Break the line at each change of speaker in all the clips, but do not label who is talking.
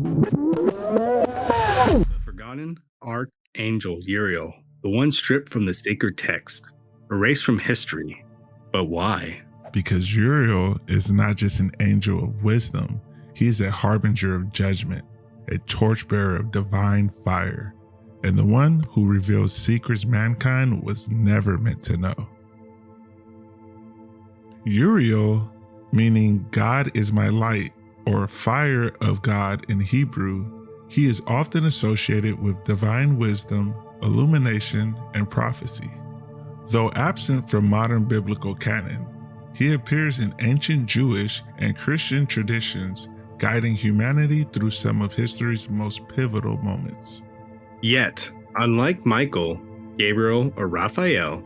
The forgotten Archangel Uriel, the one stripped from the sacred text, erased from history. But why?
Because Uriel is not just an angel of wisdom, he is a harbinger of judgment, a torchbearer of divine fire, and the one who reveals secrets mankind was never meant to know. Uriel, meaning God is my light, or fire of God in Hebrew, he is often associated with divine wisdom, illumination, and prophecy. Though absent from modern biblical canon, he appears in ancient Jewish and Christian traditions, guiding humanity through some of history's most pivotal moments.
Yet, unlike Michael, Gabriel, or Raphael,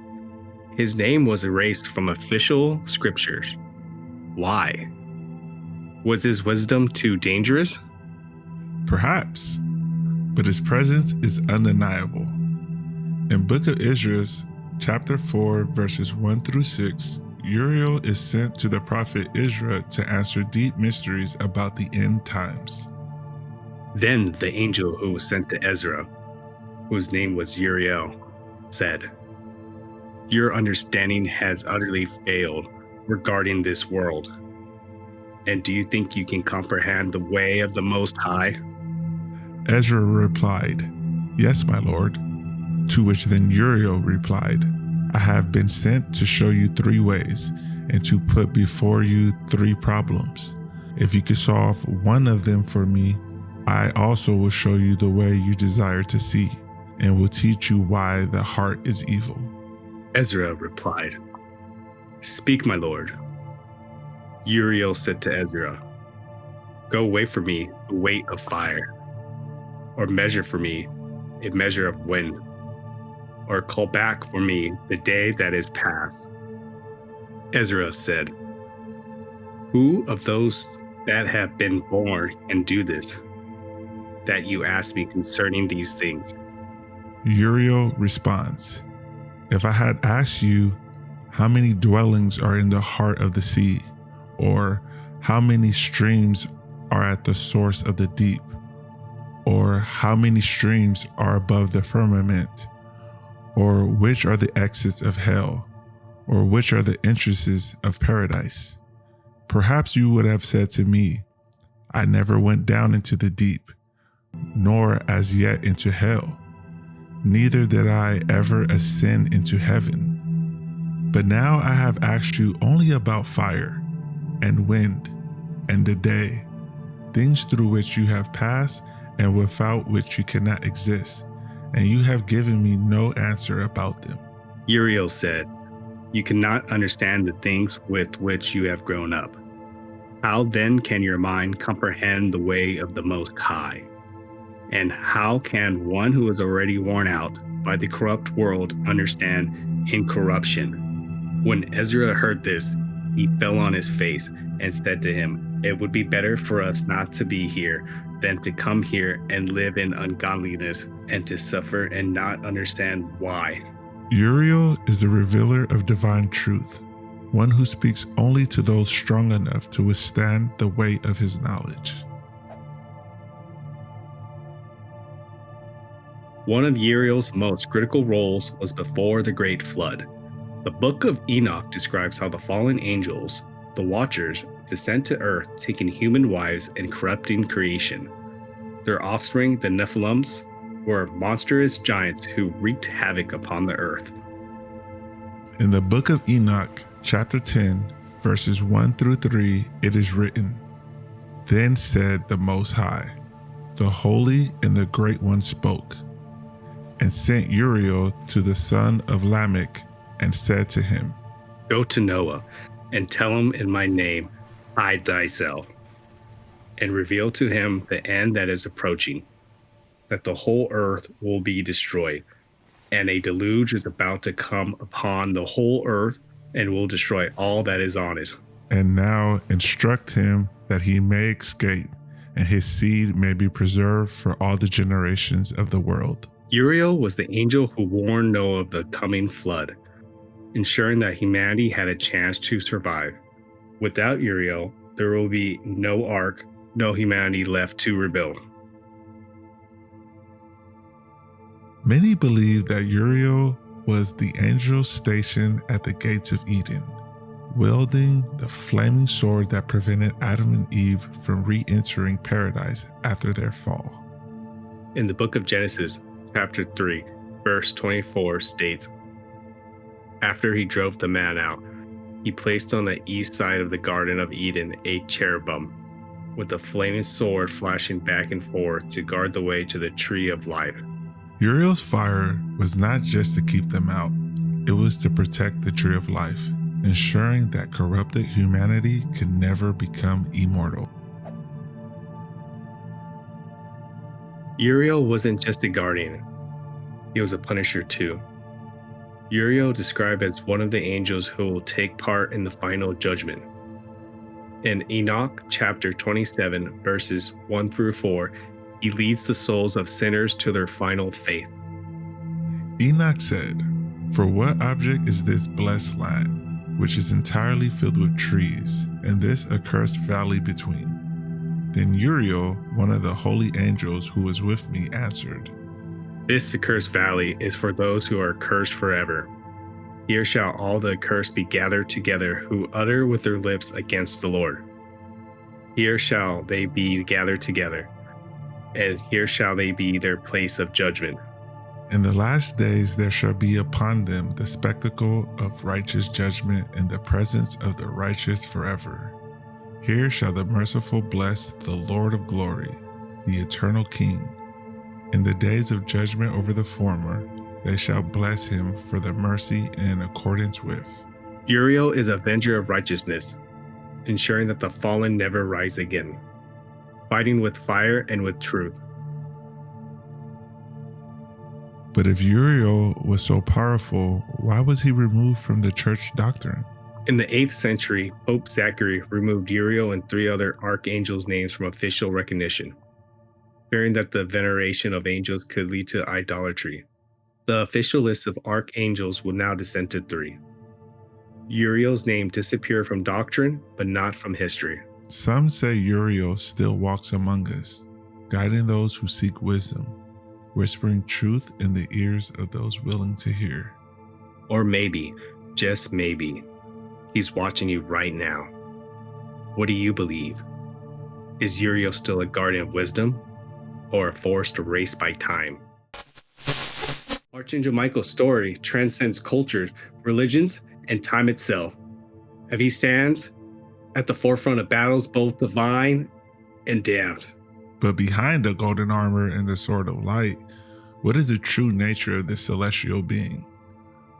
his name was erased from official scriptures. Why? Was his wisdom too dangerous?
Perhaps, but his presence is undeniable. In Book of Ezra, chapter 4, verses 1 through 6, Uriel is sent to the prophet Ezra to answer deep mysteries about the end times.
Then the angel who was sent to Ezra, whose name was Uriel, said, "Your understanding has utterly failed regarding this world. And do you think you can comprehend the way of the Most High?"
Ezra replied, "Yes, my lord." To which then Uriel replied, "I have been sent to show you 3 ways and to put before you 3 problems. If you could solve one of them for me, I also will show you the way you desire to see and will teach you why the heart is evil."
Ezra replied, "Speak, my lord." Uriel said to Ezra, "Go weigh for me the weight of fire, or measure for me a measure of wind, or call back for me the day that is past." Ezra said, "Who of those that have been born can do this, that you ask me concerning these things?"
Uriel responds, "If I had asked you how many dwellings are in the heart of the sea, or how many streams are at the source of the deep, or how many streams are above the firmament, or which are the exits of hell, or which are the entrances of paradise, perhaps you would have said to me, I never went down into the deep, nor as yet into hell, neither did I ever ascend into heaven. But now I have asked you only about fire, and wind, and the day, things through which you have passed and without which you cannot exist, and you have given me no answer about them."
Uriel said, "You cannot understand the things with which you have grown up. How then can your mind comprehend the way of the Most High? And how can one who is already worn out by the corrupt world understand incorruption?" When Ezra heard this, he fell on his face and said to him, "It would be better for us not to be here than to come here and live in ungodliness and to suffer and not understand why."
Uriel is the revealer of divine truth, one who speaks only to those strong enough to withstand the weight of his knowledge.
One of Uriel's most critical roles was before the Great Flood. The Book of Enoch describes how the fallen angels, the Watchers, descend to earth, taking human wives and corrupting creation. Their offspring, the Nephilims, were monstrous giants who wreaked havoc upon the earth.
In the Book of Enoch, chapter 10, verses 1 through 3, it is written, "Then said the Most High, the Holy and the Great One spoke, and sent Uriel to the son of Lamech, and said to him,
Go to Noah and tell him in my name, hide thyself, and reveal to him the end that is approaching, that the whole earth will be destroyed, and a deluge is about to come upon the whole earth and will destroy all that is on it.
And now instruct him that he may escape, and his seed may be preserved for all the generations of the world."
Uriel was the angel who warned Noah of the coming flood, ensuring that humanity had a chance to survive. Without Uriel, there will be no ark, no humanity left to rebuild.
Many believe that Uriel was the angel stationed at the gates of Eden, wielding the flaming sword that prevented Adam and Eve from re-entering paradise after their fall.
In the book of Genesis, chapter 3, verse 24 states, "After he drove the man out, he placed on the east side of the Garden of Eden a cherubim, with a flaming sword flashing back and forth to guard the way to the tree of life."
Uriel's fire was not just to keep them out, it was to protect the tree of life, ensuring that corrupted humanity could never become immortal.
Uriel wasn't just a guardian, he was a punisher too. Uriel described as one of the angels who will take part in the final judgment. In Enoch chapter 27, verses 1 through 4, he leads the souls of sinners to their final fate.
Enoch said, "For what object is this blessed land, which is entirely filled with trees, and this accursed valley between?" Then Uriel, one of the holy angels who was with me, answered,
"This accursed valley is for those who are cursed forever. Here shall all the accursed be gathered together who utter with their lips against the Lord. Here shall they be gathered together, and here shall they be their place of judgment.
In the last days there shall be upon them the spectacle of righteous judgment in the presence of the righteous forever. Here shall the merciful bless the Lord of glory, the eternal King. In the days of judgment over the former, they shall bless him for the mercy in accordance with."
Uriel is a avenger of righteousness, ensuring that the fallen never rise again, fighting with fire and with truth.
But if Uriel was so powerful, why was he removed from the church doctrine?
In the 8th century, Pope Zachary removed Uriel and 3 other archangels' names from official recognition, fearing that the veneration of angels could lead to idolatry. The official list of archangels will now descend to 3. Uriel's name disappeared from doctrine, but not from history.
Some say Uriel still walks among us, guiding those who seek wisdom, whispering truth in the ears of those willing to hear.
Or maybe, just maybe, he's watching you right now. What do you believe? Is Uriel still a guardian of wisdom, or a force erased by time? Archangel Michael's story transcends cultures, religions, and time itself. As he stands at the forefront of battles both divine and damned.
But behind the golden armor and the sword of light, what is the true nature of this celestial being?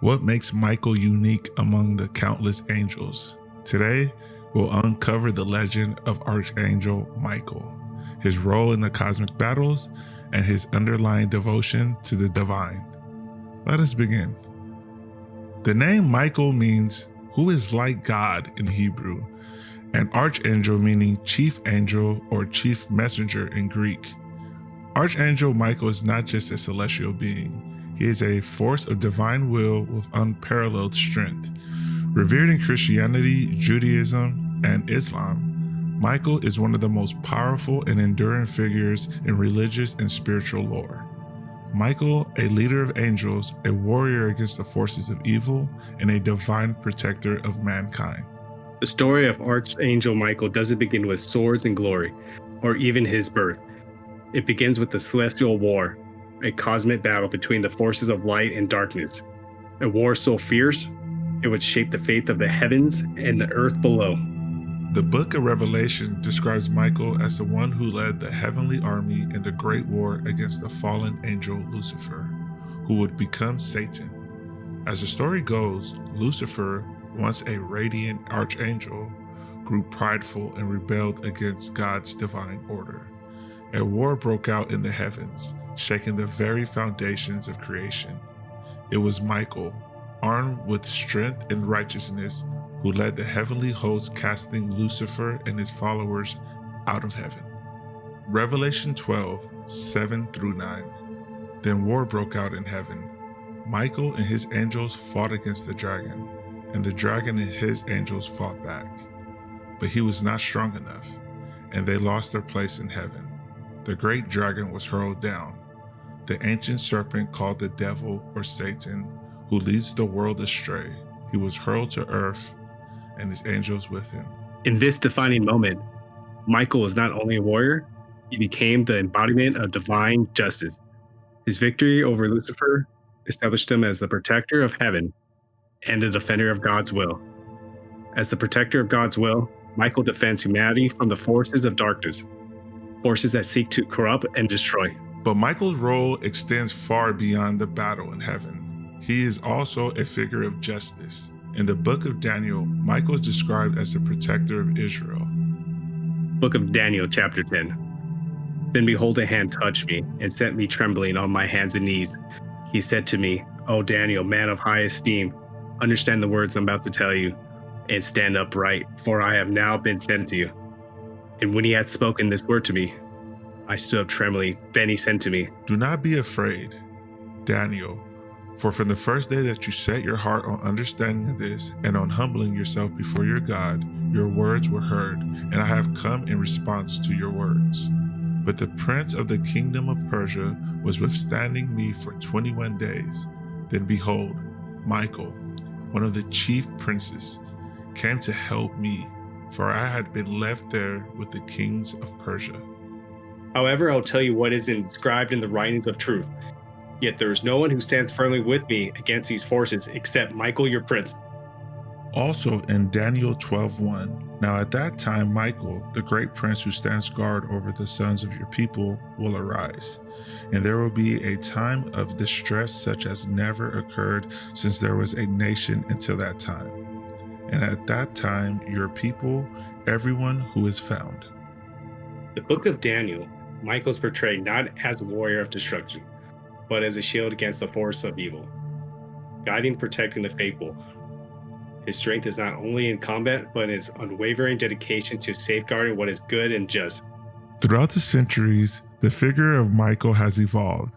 What makes Michael unique among the countless angels? Today, we'll uncover the legend of Archangel Michael, his role in the cosmic battles, and his underlying devotion to the divine. Let us begin. The name Michael means "who is like God" in Hebrew, and archangel meaning chief angel or chief messenger in Greek. Archangel Michael is not just a celestial being. He is a force of divine will with unparalleled strength. Revered in Christianity, Judaism, and Islam, Michael is one of the most powerful and enduring figures in religious and spiritual lore. Michael, a leader of angels, a warrior against the forces of evil, and a divine protector of mankind.
The story of Archangel Michael doesn't begin with swords and glory, or even his birth. It begins with the celestial war, a cosmic battle between the forces of light and darkness. A war so fierce, it would shape the fate of the heavens and the earth below.
The book of Revelation describes Michael as the one who led the heavenly army in the great war against the fallen angel Lucifer, who would become Satan. As the story goes, Lucifer, once a radiant archangel, grew prideful and rebelled against God's divine order. A war broke out in the heavens, shaking the very foundations of creation. It was Michael, armed with strength and righteousness, who led the heavenly host, casting Lucifer and his followers out of heaven. Revelation 12, 7 through 9. Then war broke out in heaven. Michael and his angels fought against the dragon, and the dragon and his angels fought back. But he was not strong enough, and they lost their place in heaven. The great dragon was hurled down. the ancient serpent called the devil or Satan, who leads the world astray. He was hurled to earth, and his angels with him.
In this defining moment, Michael was not only a warrior, he became the embodiment of divine justice. His victory over Lucifer established him as the protector of heaven and the defender of God's will. As the protector of God's will, Michael defends humanity from the forces of darkness, forces that seek to corrupt and destroy.
But Michael's role extends far beyond the battle in heaven. He is also a figure of justice. In the book of Daniel, Michael is described as the protector of Israel.
Book of Daniel, chapter 10. Then behold, a hand touched me and sent me trembling on my hands and knees. He said to me, O Daniel, man of high esteem, understand the words I'm about to tell you, and stand upright, for I have now been sent to you. And when he had spoken this word to me, I stood up trembling. Then he said to me,
Do not be afraid, Daniel, for from the first day that you set your heart on understanding this and on humbling yourself before your God, your words were heard, and I have come in response to your words. But the prince of the kingdom of Persia was withstanding me for 21 days. Then behold, Michael, one of the chief princes, came to help me, for I had been left there with the kings of Persia.
However, I'll tell you what is inscribed in the writings of truth. Yet there is no one who stands firmly with me against these forces except Michael your prince.
Also in Daniel 12:1, now at that time Michael, the great prince who stands guard over the sons of your people, will arise, and there will be a time of distress such as never occurred since there was a nation until that time. And at that time your people, everyone who is found.
The book of Daniel, Michael is portrayed not as a warrior of destruction, but as a shield against the force of evil, guiding and protecting the faithful. His strength is not only in combat, but in his unwavering dedication to safeguarding what is good and just.
Throughout the centuries, the figure of Michael has evolved.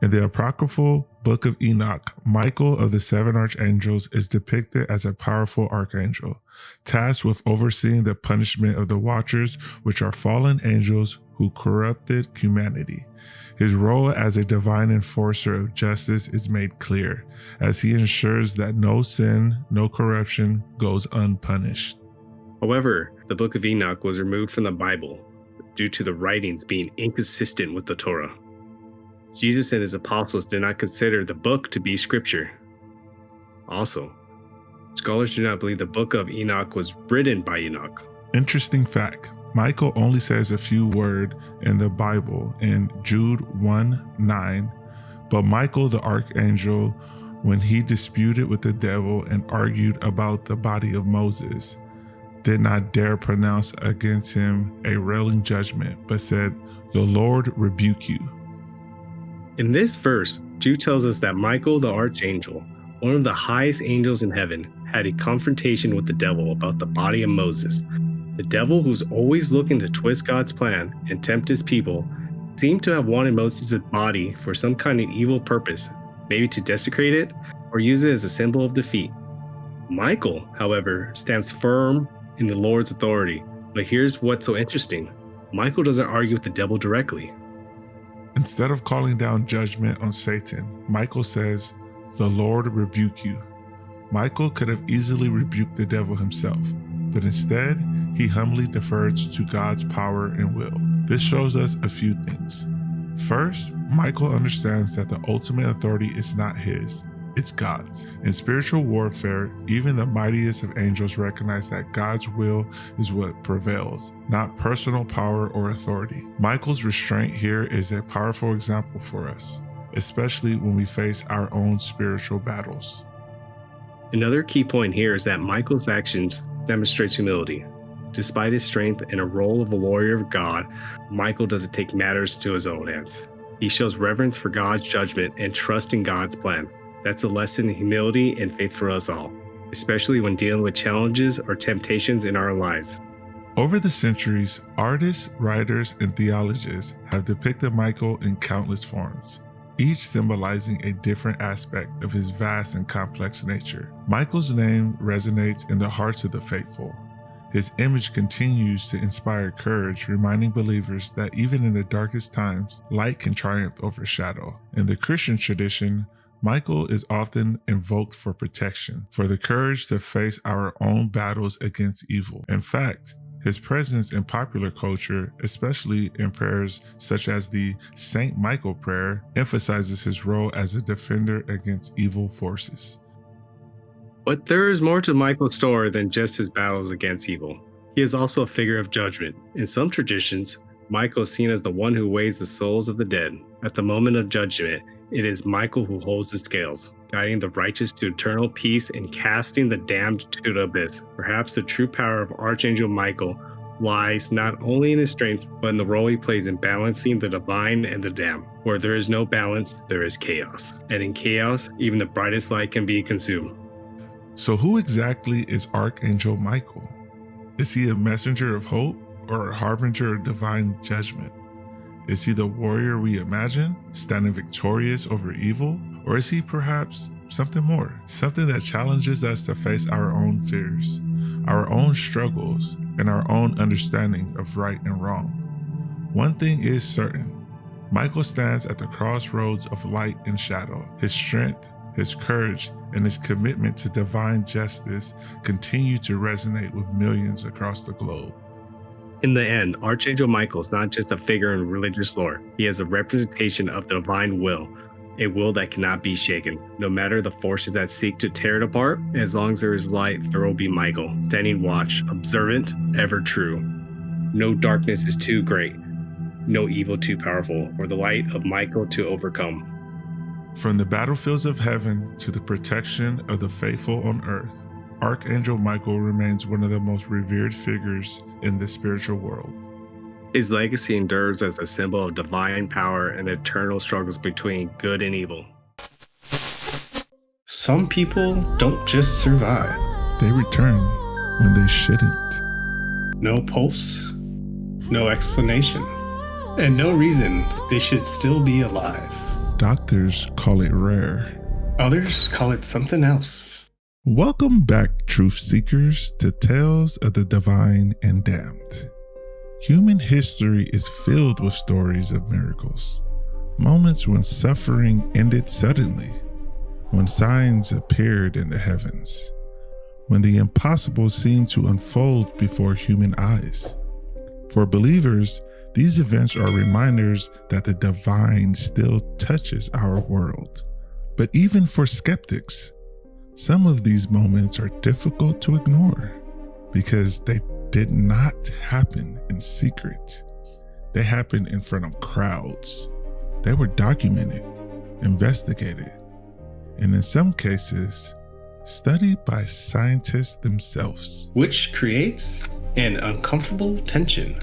In the apocryphal Book of Enoch, Michael of the seven archangels is depicted as a powerful archangel, tasked with overseeing the punishment of the Watchers, which are fallen angels who corrupted humanity. His role as a divine enforcer of justice is made clear, as he ensures that no sin, no corruption goes unpunished.
However, the book of Enoch was removed from the Bible due to the writings being inconsistent with the Torah. Jesus and his apostles did not consider the book to be scripture. Also, scholars do not believe the book of Enoch was written by Enoch.
Interesting fact, Michael only says a few words in the Bible in Jude 1:9, but Michael the archangel, when he disputed with the devil and argued about the body of Moses, did not dare pronounce against him a railing judgment, but said, "The Lord rebuke you."
In this verse, Jude tells us that Michael the archangel, one of the highest angels in heaven, had a confrontation with the devil about the body of Moses. The devil, who's always looking to twist God's plan and tempt his people, seemed to have wanted Moses' body for some kind of evil purpose, maybe to desecrate it or use it as a symbol of defeat. Michael, however, stands firm in the Lord's authority. But here's what's so interesting. Michael doesn't argue with the devil directly.
Instead of calling down judgment on Satan, Michael says, "The Lord rebuke you." Michael could have easily rebuked the devil himself, but instead, he humbly defers to God's power and will. This shows us a few things. First, Michael understands that the ultimate authority is not his, it's God's. In spiritual warfare, even the mightiest of angels recognize that God's will is what prevails, not personal power or authority. Michael's restraint here is a powerful example for us, especially when we face our own spiritual battles.
Another key point here is that Michael's actions demonstrates humility. Despite his strength and a role of a warrior of God, Michael doesn't take matters into his own hands. He shows reverence for God's judgment and trust in God's plan. That's a lesson in humility and faith for us all, especially when dealing with challenges or temptations in our lives.
Over the centuries, artists, writers, and theologians have depicted Michael in countless forms, each symbolizing a different aspect of his vast and complex nature. Michael's name resonates in the hearts of the faithful. His image continues to inspire courage, reminding believers that even in the darkest times, light can triumph over shadow. In the Christian tradition, Michael is often invoked for protection, for the courage to face our own battles against evil. In fact, his presence in popular culture, especially in prayers such as the Saint Michael prayer, emphasizes his role as a defender against evil forces.
But there is more to Michael's story than just his battles against evil. He is also a figure of judgment. In some traditions, Michael is seen as the one who weighs the souls of the dead. At the moment of judgment, it is Michael who holds the scales, guiding the righteous to eternal peace and casting the damned to the abyss. Perhaps the true power of Archangel Michael lies not only in his strength, but in the role he plays in balancing the divine and the damned. Where there is no balance, there is chaos. And in chaos, even the brightest light can be consumed.
So who exactly is Archangel Michael? Is he a messenger of hope or a harbinger of divine judgment? Is he the warrior we imagine, standing victorious over evil? Or is he perhaps something more, something that challenges us to face our own fears, our own struggles, and our own understanding of right and wrong? One thing is certain: Michael stands at the crossroads of light and shadow. His strength, his courage, and his commitment to divine justice continue to resonate with millions across the globe.
In the end, Archangel Michael is not just a figure in religious lore. He is a representation of the divine will, a will that cannot be shaken. No matter the forces that seek to tear it apart, as long as there is light, there will be Michael, standing watch, observant, ever true. No darkness is too great, no evil too powerful, or the light of Michael to overcome.
From the battlefields of heaven to the protection of the faithful on earth, Archangel Michael remains one of the most revered figures in the spiritual world.
His legacy endures as a symbol of divine power and eternal struggles between good and evil. Some people don't just survive.
They return when they shouldn't.
No pulse, no explanation, and no reason they should still be alive.
Doctors call it rare.
Others call it something else.
Welcome back, truth seekers, to Tales of the Divine and Damned. Human history is filled with stories of miracles, moments when suffering ended suddenly, when signs appeared in the heavens, when the impossible seemed to unfold before human eyes. For believers, these events are reminders that the divine still touches our world. But even for skeptics, some of these moments are difficult to ignore because they did not happen in secret. They happened in front of crowds. They were documented, investigated, and in some cases, studied by scientists themselves.
Which creates an uncomfortable tension,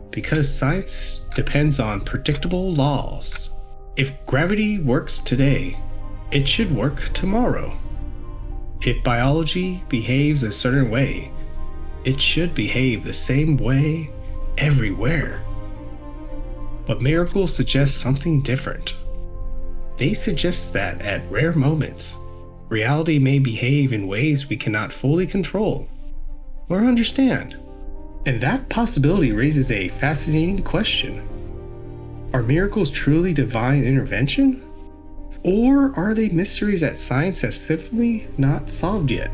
because science depends on predictable laws. If gravity works today, it should work tomorrow. If biology behaves a certain way, it should behave the same way everywhere. But miracles suggest something different. They suggest that at rare moments, reality may behave in ways we cannot fully control or understand. And that possibility raises a fascinating question. Are miracles truly divine intervention? Or are they mysteries that science has simply not solved yet?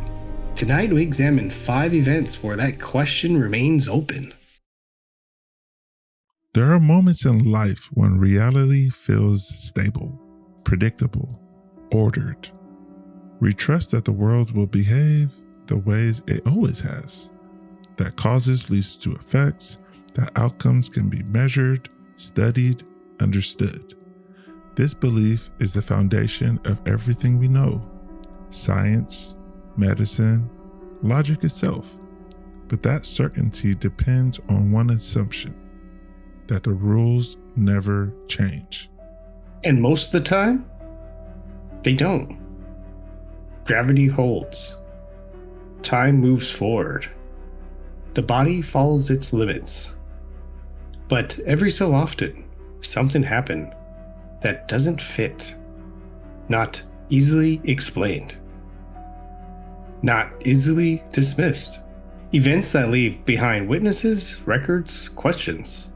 Tonight we examine 5 events where that question remains open.
There are moments in life when reality feels stable, predictable, ordered. We trust that the world will behave the ways it always has, that causes leads to effects, that outcomes can be measured, studied, understood. This belief is the foundation of everything we know: science, medicine, logic itself. But that certainty depends on one assumption: that the rules never change.
And most of the time, they don't. Gravity holds. Time moves forward. The body follows its limits. But every so often, something happens that doesn't fit. Not easily explained. Not easily dismissed. Events that leave behind witnesses, records, questions.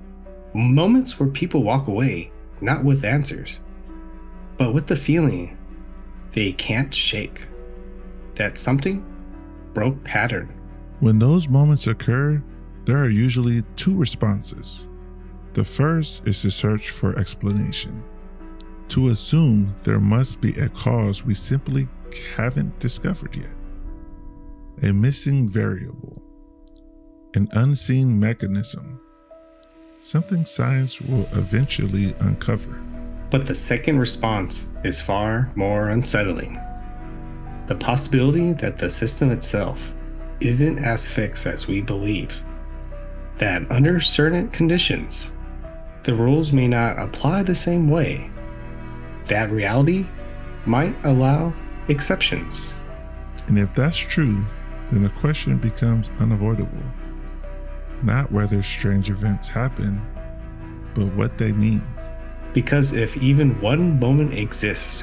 Moments where people walk away, not with answers, but with the feeling they can't shake. That something broke pattern.
When those moments occur, there are usually two responses. The first is to search for explanation, to assume there must be a cause we simply haven't discovered yet, a missing variable, an unseen mechanism, something science will eventually uncover.
But the second response is far more unsettling. The possibility that the system itself isn't as fixed as we believe, that under certain conditions, the rules may not apply the same way, that reality might allow exceptions.
And if that's true, then the question becomes unavoidable. Not whether strange events happen, but what they mean.
Because if even one moment exists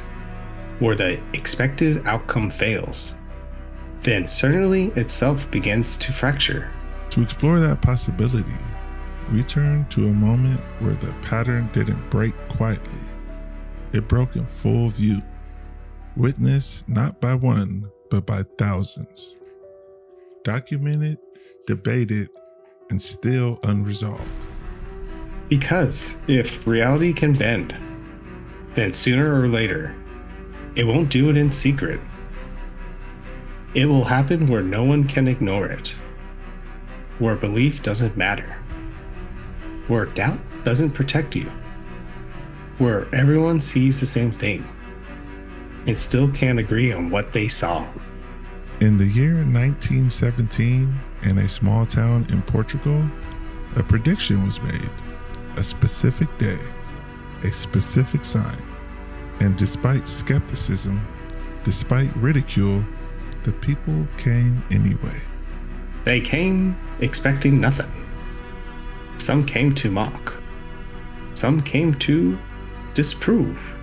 where the expected outcome fails, then certainty itself begins to fracture.
To explore that possibility, we turn to a moment where the pattern didn't break quietly. It broke in full view, witnessed not by one, but by thousands. Documented, debated, and still unresolved.
Because if reality can bend, then sooner or later, it won't do it in secret. It will happen where no one can ignore it, where belief doesn't matter, where doubt doesn't protect you, where everyone sees the same thing and still can't agree on what they saw.
In the year 1917, in a small town in Portugal, a prediction was made, a specific day, a specific sign, and despite skepticism, despite ridicule, the people came anyway.
They came expecting nothing. Some came to mock. Some came to disprove.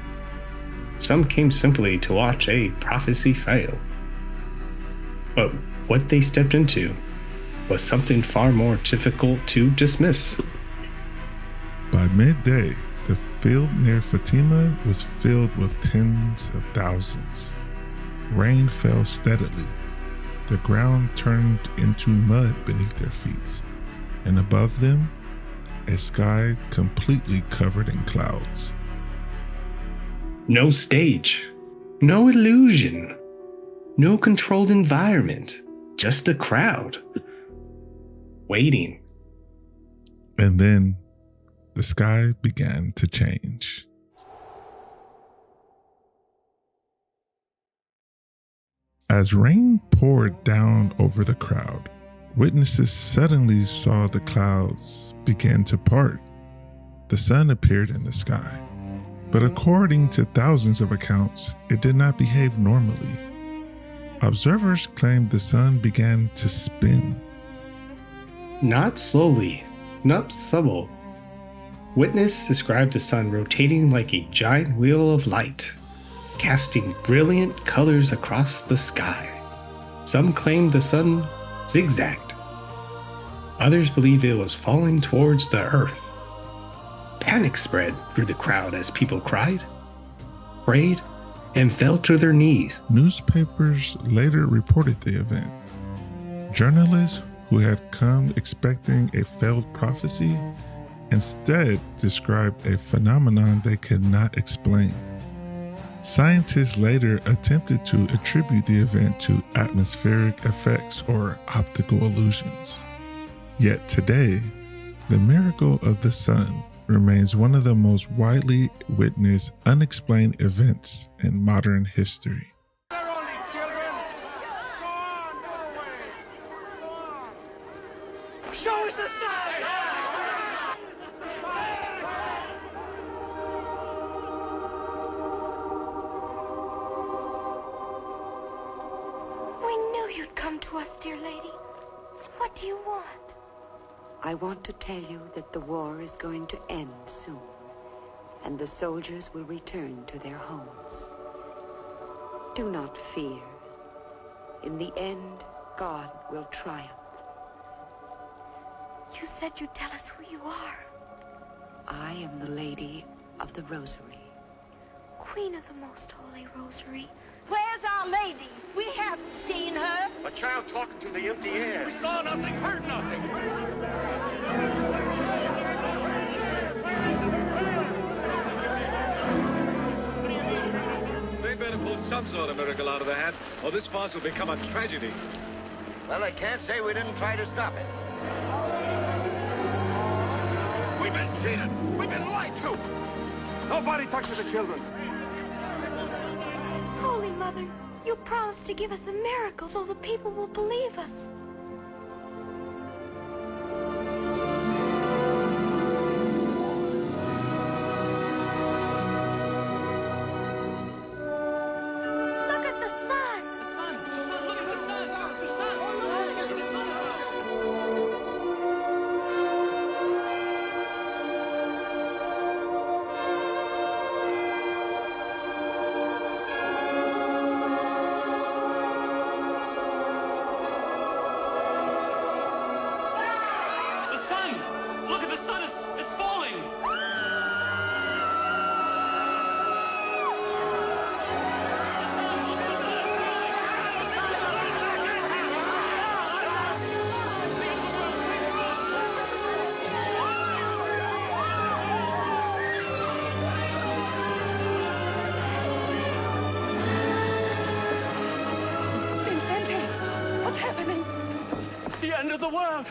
Some came simply to watch a prophecy fail. But what they stepped into was something far more difficult to dismiss.
By midday, the field near Fatima was filled with tens of thousands. Rain fell steadily. The ground turned into mud beneath their feet, and above them, a sky completely covered in clouds.
No stage, no illusion, no controlled environment, just a crowd waiting.
And then the sky began to change. As rain poured down over the crowd, witnesses suddenly saw the clouds begin to part. The sun appeared in the sky. But according to thousands of accounts, it did not behave normally. Observers claimed the sun began to spin.
Not slowly, not subtle. Witness described the sun rotating like a giant wheel of light, casting brilliant colors across the sky. Some claimed the sun zigzagged. Others believed it was falling towards the earth. Panic spread through the crowd as people cried, prayed, and fell to their knees.
Newspapers later reported the event. Journalists who had come expecting a failed prophecy instead described a phenomenon they could not explain. Scientists later attempted to attribute the event to atmospheric effects or optical illusions. Yet today, the miracle of the sun remains one of the most widely witnessed unexplained events in modern history.
They're only children. Go on, go away. Go on. Show us the sign.
We knew you'd come to us, dear lady. What do you want?
I want to tell you that the war is going to end soon, and the soldiers will return to their homes. Do not fear. In the end, God will triumph.
You said you'd tell us who you are.
I am the Lady of the Rosary.
Queen of the Most Holy Rosary.
Where's Our Lady? We haven't seen her.
A child talking to the empty air.
We saw nothing, heard nothing.
They better pull some sort of miracle out of their hat, or this farce will become a tragedy.
Well, they can't say we didn't try to stop it. We've been cheated. We've been lied to.
Nobody touches the children.
Holy Mother, you promised to give us a miracle so the people will believe us. Look at the sun.
The sun, look at the sun. The sun, look at the sun. The sun! Look at the sun, it's falling!
Vincente, what's happening?
The end of the world!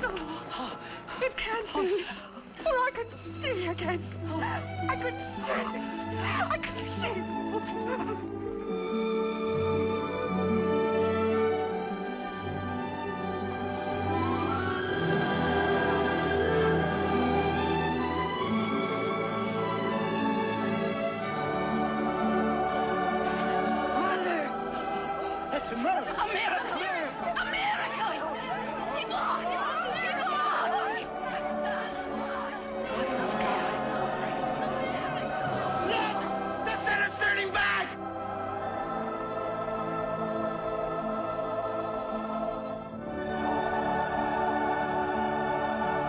No, it can't be. Or I could see again. I could see. I could see.
That's a miracle!
A miracle! A miracle!
The sun is turning back!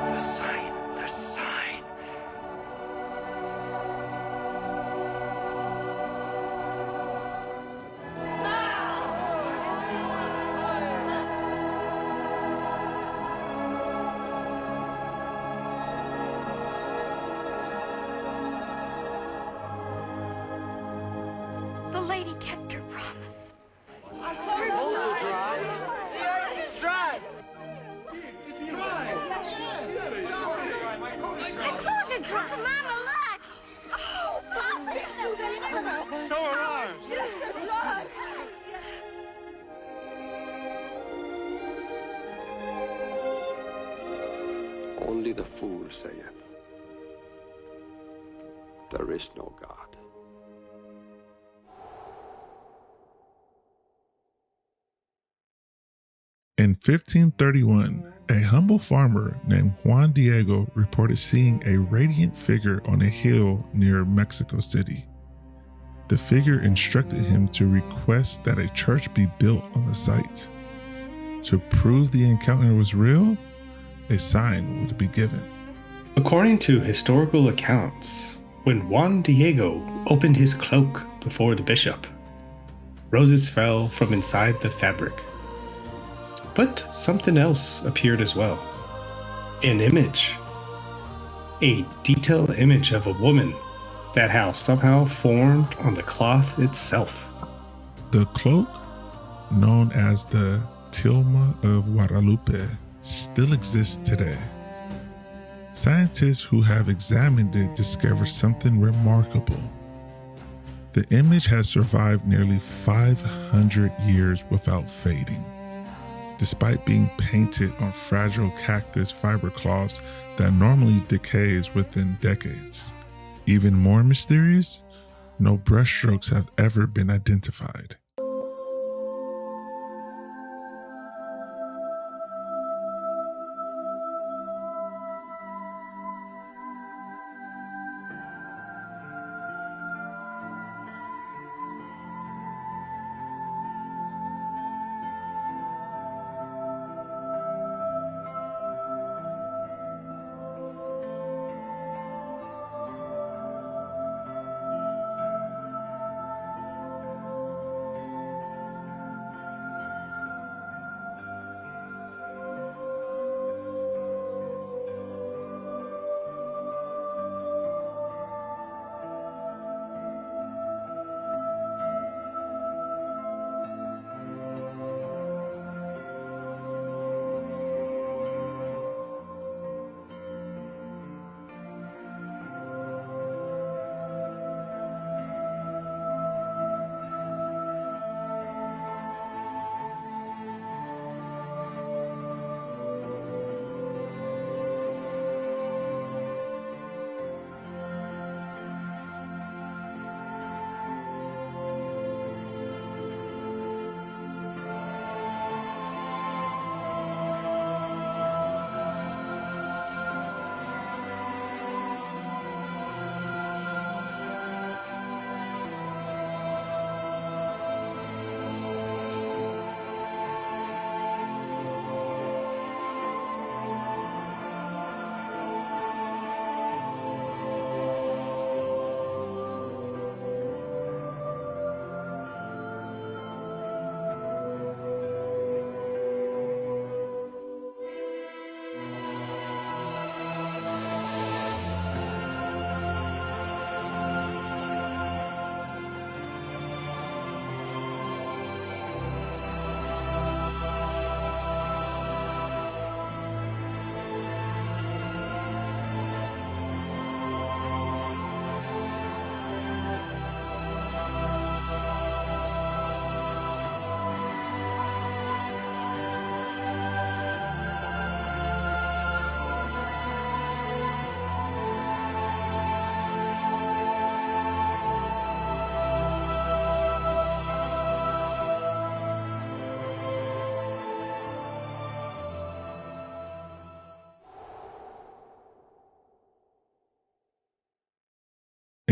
The sign, the sign.
The lady kept her promise.
Holes are dry. It's dry.
My clothes are dry. Mama, look. Oh, Mama.
So are ours.
Look.
Only the fool saith, there is no God.
In 1531, a humble farmer named Juan Diego reported seeing a radiant figure on a hill near Mexico City. The figure instructed him to request that a church be built on the site. To prove the encounter was real, a sign would be given.
According to historical accounts, when Juan Diego opened his cloak before the bishop, roses fell from inside the fabric. But something else appeared as well. An image. A detailed image of a woman that has somehow formed on the cloth itself.
The cloak, known as the Tilma of Guadalupe, still exists today. Scientists who have examined it discover something remarkable. The image has survived nearly 500 years without fading, despite being painted on fragile cactus fiber cloths that normally decays within decades. Even more mysterious, no brushstrokes have ever been identified.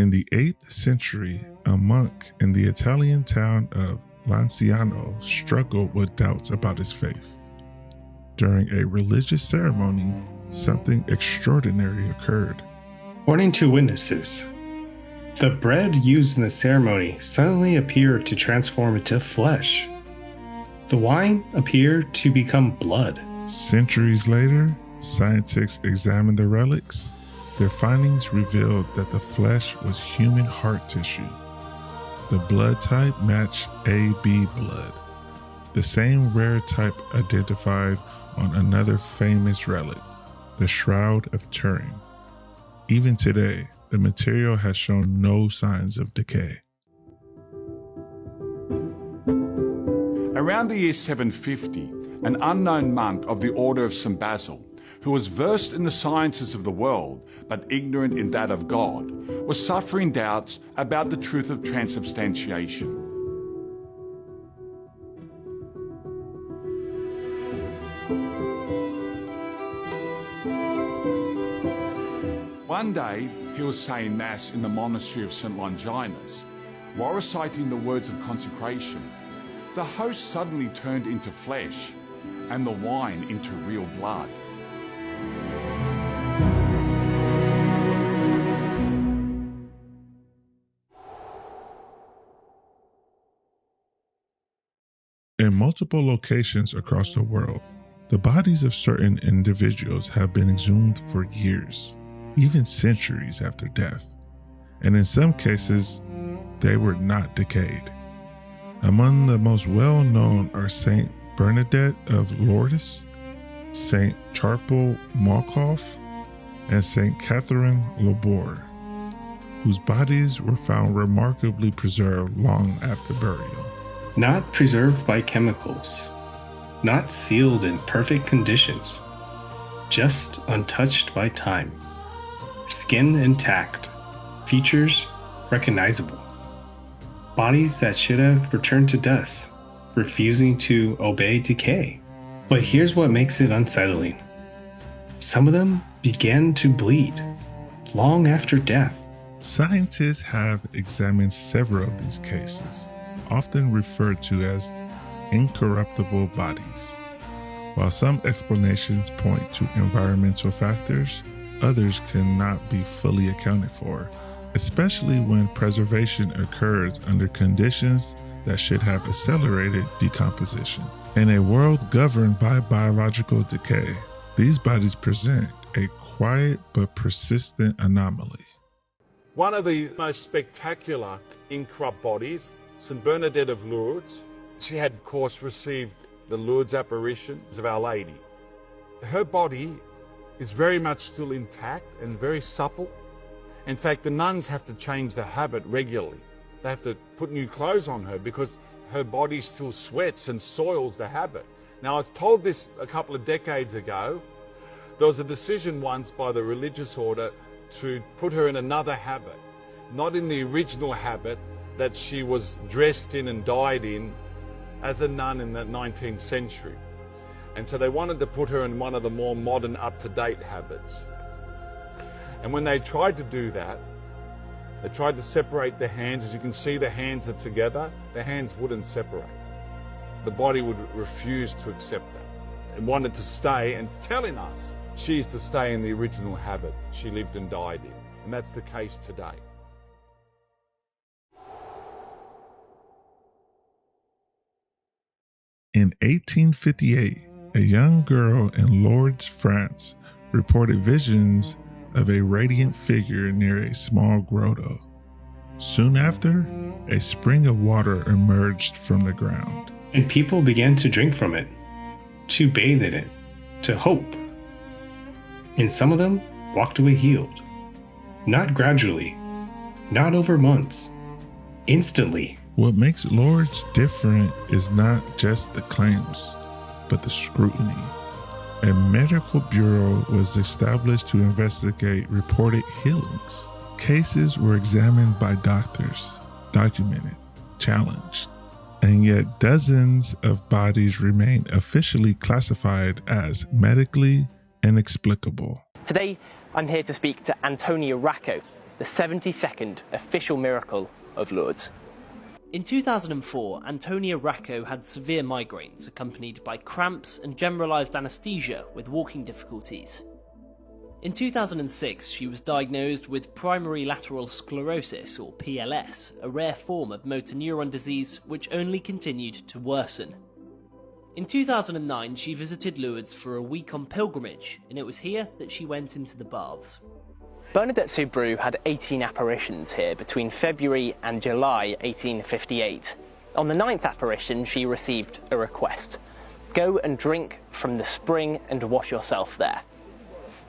In the 8th century, a monk in the Italian town of Lanciano struggled with doubts about his faith. During a religious ceremony, something extraordinary occurred.
According to witnesses, the bread used in the ceremony suddenly appeared to transform into flesh. The wine appeared to become blood.
Centuries later, scientists examined the relics. Their findings revealed that the flesh was human heart tissue. The blood type matched AB blood, the same rare type identified on another famous relic, the Shroud of Turin. Even today, the material has shown no signs of decay.
Around the year 750, an unknown monk of the Order of St. Basil, who was versed in the sciences of the world but ignorant in that of God, was suffering doubts about the truth of transubstantiation. One day, he was saying Mass in the monastery of St. Longinus. While reciting the words of consecration, the host suddenly turned into flesh and the wine into real blood.
In multiple locations across the world, the bodies of certain individuals have been exhumed for years, even centuries after death, and in some cases, they were not decayed. Among the most well-known are Saint Bernadette of Lourdes, Saint Charpel Malkoff, and Saint Catherine Labour, whose bodies were found remarkably preserved long after burial.
Not preserved by chemicals, not sealed in perfect conditions, just untouched by time. Skin intact, features recognizable. Bodies that should have returned to dust, refusing to obey decay. But here's what makes it unsettling. Some of them began to bleed long after death.
Scientists have examined several of these cases, often referred to as incorruptible bodies. While some explanations point to environmental factors, others cannot be fully accounted for, especially when preservation occurs under conditions that should have accelerated decomposition. In a world governed by biological decay, these bodies present a quiet but persistent anomaly.
One of the most spectacular incorrupt bodies, St. Bernadette of Lourdes. She had, of course, received the Lourdes apparitions of Our Lady. Her body is very much still intact and very supple. In fact, the nuns have to change the habit regularly. They have to put new clothes on her because her body still sweats and soils the habit. Now, I was told this a couple of decades ago. There was a decision once by the religious order to put her in another habit, not in the original habit that she was dressed in and died in as a nun in the 19th century. And so they wanted to put her in one of the more modern, up-to-date habits. And when they tried to do that, they tried to separate the hands. As you can see, the hands are together. The hands wouldn't separate. The body would refuse to accept that and wanted to stay, and it's telling us she's to stay in the original habit she lived and died in. And that's the case today.
In 1858, a young girl in Lourdes, France, reported visions of a radiant figure near a small grotto. Soon after, a spring of water emerged from the ground.
And people began to drink from it, to bathe in it, to hope. And some of them walked away healed. Not gradually, not over months, instantly.
What makes Lourdes different is not just the claims, but the scrutiny. A medical bureau was established to investigate reported healings. Cases were examined by doctors, documented, challenged, and yet dozens of bodies remain officially classified as medically inexplicable.
Today, I'm here to speak to Antonia Racco. the 72nd official miracle of Lourdes.
In 2004, Antonia Racco had severe migraines accompanied by cramps and generalised anaesthesia with walking difficulties. In 2006, she was diagnosed with primary lateral sclerosis, or PLS, a rare form of motor neuron disease which only continued to worsen. In 2009, she visited Lourdes for a week on pilgrimage, and it was here that she went into the baths.
Bernadette Soubirous had 18 apparitions here between February and July 1858. On the 9th apparition, she received a request. Go and drink from the spring and wash yourself there.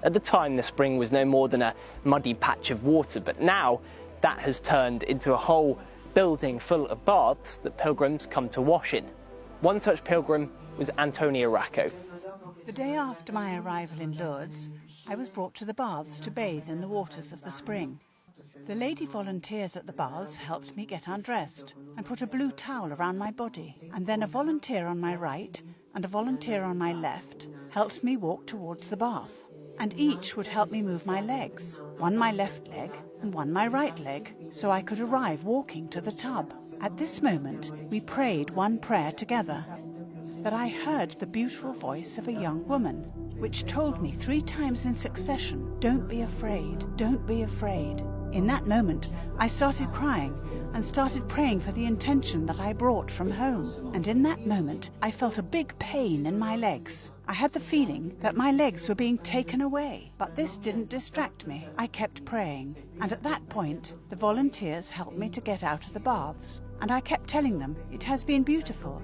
At the time, the spring was no more than a muddy patch of water, but now that has turned into a whole building full of baths that pilgrims come to wash in. One such pilgrim was Antonia Racco.
The day after my arrival in Lourdes, I was brought to the baths to bathe in the waters of the spring. The lady volunteers at the baths helped me get undressed and put a blue towel around my body, and then a volunteer on my right and a volunteer on my left helped me walk towards the bath, and each would help me move my legs, one my left leg and one my right leg, so I could arrive walking to the tub. At this moment, we prayed one prayer together, that I heard the beautiful voice of a young woman, which told me 3 times in succession, "Don't be afraid, don't be afraid." In that moment, I started crying and started praying for the intention that I brought from home. And in that moment, I felt a big pain in my legs. I had the feeling that my legs were being taken away, but this didn't distract me. I kept praying. And at that point, the volunteers helped me to get out of the baths. And I kept telling them, "It has been beautiful."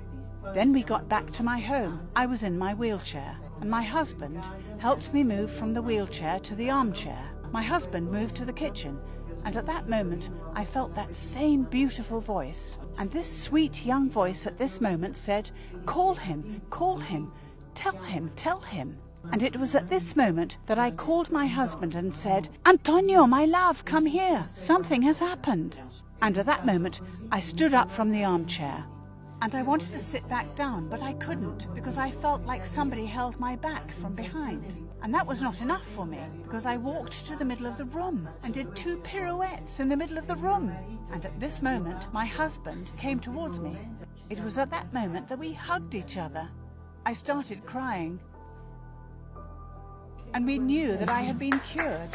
Then we got back to my home. I was in my wheelchair, and my husband helped me move from the wheelchair to the armchair. My husband moved to the kitchen, and at that moment I felt that same beautiful voice. And this sweet young voice at this moment said, call him, tell him, tell him." And it was at this moment that I called my husband and said, "Antonio, my love, come here. Something has happened." And at that moment I stood up from the armchair. And I wanted to sit back down, but I couldn't, because I felt like somebody held my back from behind. And that was not enough for me, because I walked to the middle of the room and did 2 pirouettes in the middle of the room. And at this moment, my husband came towards me. It was at that moment that we hugged each other. I started crying. And we knew that I had been cured.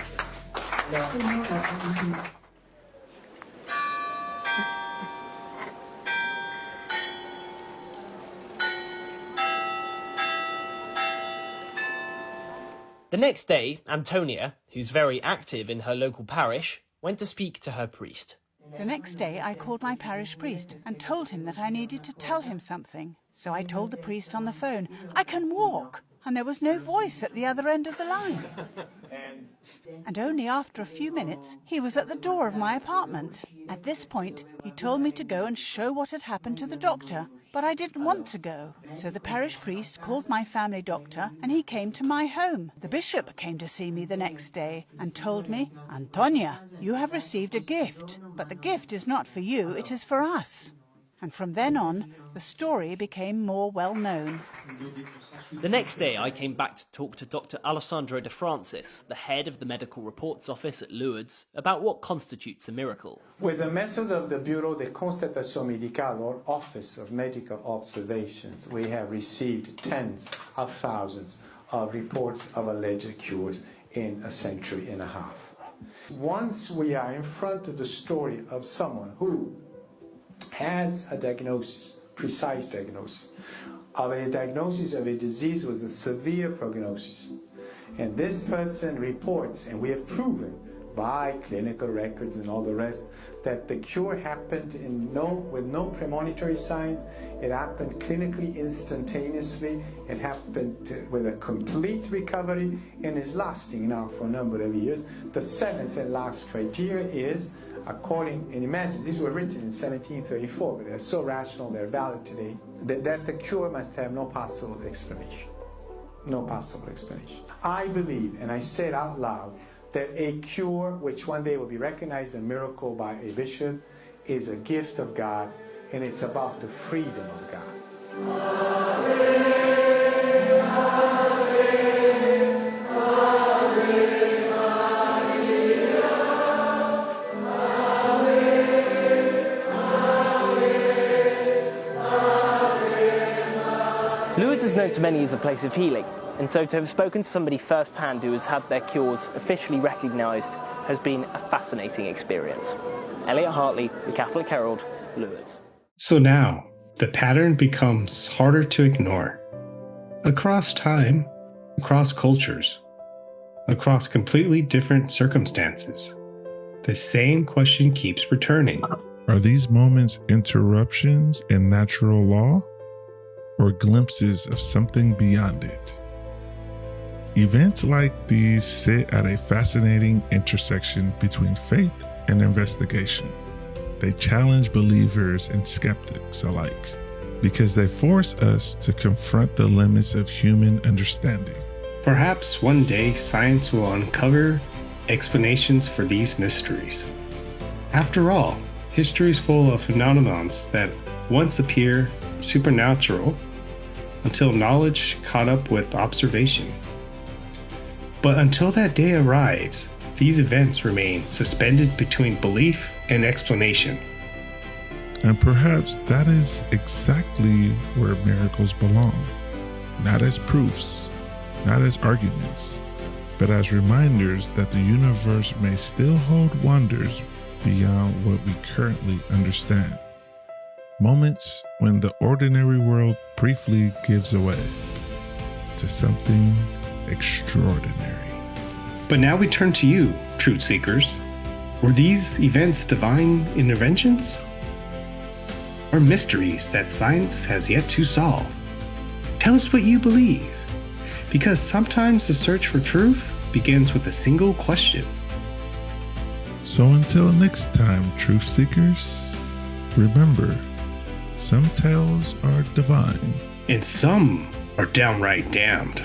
The next day, Antonia, who's very active in her local parish, went to speak to her priest.
The next day I called my parish priest and told him that I needed to tell him something. So I told the priest on the phone, "I can walk," and there was no voice at the other end of the line. And only after a few minutes, he was at the door of my apartment. At this point, he told me to go and show what had happened to the doctor, but I didn't want to go. So the parish priest called my family doctor, and he came to my home. The bishop came to see me the next day and told me, "Antonia, you have received a gift, but the gift is not for you, it is for us." And from then on, the story became more well known.
The next day I came back to talk to Dr. Alessandro De Francis, the head of the Medical Reports Office at Lourdes, about what constitutes a miracle.
With the method of the Bureau de Constatation Médicale, or Office of Medical Observations, we have received tens of thousands of reports of alleged cures in a century and a half. Once we are in front of the story of someone who has a diagnosis, precise diagnosis, of a diagnosis of a disease with a severe prognosis, and this person reports, and we have proven by clinical records and all the rest, that the cure happened with no premonitory signs, it happened clinically instantaneously, it happened with a complete recovery, and is lasting now for a number of years. The 7th and last criteria is, and imagine, these were written in 1734, but they're so rational, they're valid today, that the cure must have no possible explanation. No possible explanation. I believe, and I say it out loud, that a cure which one day will be recognized as a miracle by a bishop is a gift of God, and it's about the freedom of God.
is known to many as a place of healing, and so to have spoken to somebody firsthand who has had their cures officially recognised has been a fascinating experience. Elliot Hartley, The Catholic Herald, Lourdes.
So now, the pattern becomes harder to ignore. Across time, across cultures, across completely different circumstances, the same question keeps returning.
Are these moments interruptions in natural law, or glimpses of something beyond it? Events like these sit at a fascinating intersection between faith and investigation. They challenge believers and skeptics alike because they force us to confront the limits of human understanding.
Perhaps one day science will uncover explanations for these mysteries. After all, history is full of phenomena that once appear supernatural until knowledge caught up with observation. But until that day arrives, these events remain suspended between belief and explanation.
And perhaps that is exactly where miracles belong. Not as proofs, not as arguments, but as reminders that the universe may still hold wonders beyond what we currently understand. Moments when the ordinary world briefly gives away to something extraordinary.
But now we turn to you, truth seekers. Were these events divine interventions? Or mysteries that science has yet to solve? Tell us what you believe, because sometimes the search for truth begins with a single question.
So until next time, truth seekers, remember, some tales are divine,
and some are downright damned.